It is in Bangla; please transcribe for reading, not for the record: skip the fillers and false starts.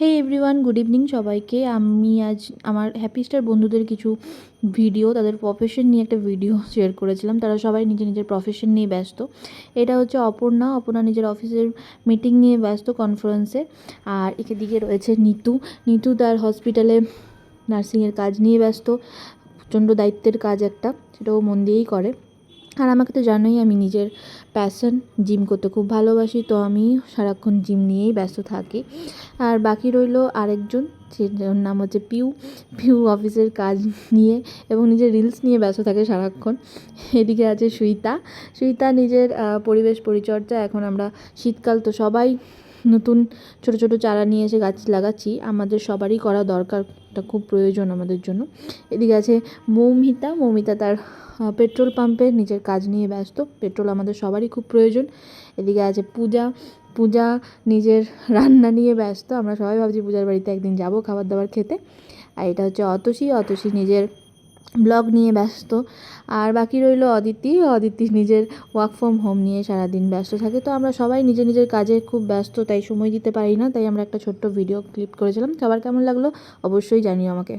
হে এভরিওয়ান, গুড ইভিনিং সবাইকে। আমি আজ আমার হ্যাপি স্টার বন্ধুদের কিছু ভিডিও, তাদের প্রফেশন নিয়ে একটা ভিডিও শেয়ার করেছিলাম। তারা সবাই নিজের নিজের প্রফেশন নিয়ে ব্যস্ত। এটা হচ্ছে অপর্ণা নিজের অফিসের মিটিং নিয়ে ব্যস্ত, কনফারেন্সে। আর এদিকে রয়েছে নিতু তার হসপিটালে নার্সিংয়ের কাজ নিয়ে ব্যস্ত। প্রচণ্ড দায়িত্বের কাজ একটা, সেটাও মন দিয়েই করে। আর আমাকে তো জানোই, আমি নিজের প্যাশন জিম করতে খুব ভালোবাসি, তো আমি সারাক্ষণ জিম নিয়েই ব্যস্ত থাকি। আর বাকি রইল আরেকজন, যার নাম হচ্ছে পিউ অফিসের কাজ নিয়ে এবং নিজের রিলস নিয়ে ব্যস্ত থাকে সারাক্ষণ। এদিকে আছে সুইতা নিজের পরিবেশ পরিচর্যা। এখন আমরা শীতকাল, তো সবাই নতুন ছোট ছোট চারা নিয়ে এসে গাছ লাগাচ্ছি। আমাদের সবারই করা দরকার, এটা খুব প্রয়োজন আমাদের জন্য। এদিকে আছে মৌমিতা তার পেট্রোল পাম্পে নিজের কাজ নিয়ে ব্যস্ত। পেট্রোল আমাদের সবারই খুব প্রয়োজন। এদিকে আছে পূজা নিজের রান্না নিয়ে ব্যস্ত। আমরা সবাই ভাবছি পূজার বাড়িতে একদিন যাব খাবার দাবার খেতে। আর এটা হচ্ছে অতসী নিজের ব্লগ নিয়ে ব্যস্ত। আর বাকি রইল অদিতি নিজের ওয়ার্ক ফ্রম হোম নিয়ে সারাদিন ব্যস্ত থাকে। তো আমরা সবাই নিজের নিজের কাজে খুব ব্যস্ত, তাই সময় দিতে পারি না। তাই আমরা একটা ছোট্ট ভিডিও ক্লিপ করেছিলাম। সবার কেমন লাগলো অবশ্যই জানিও আমাকে।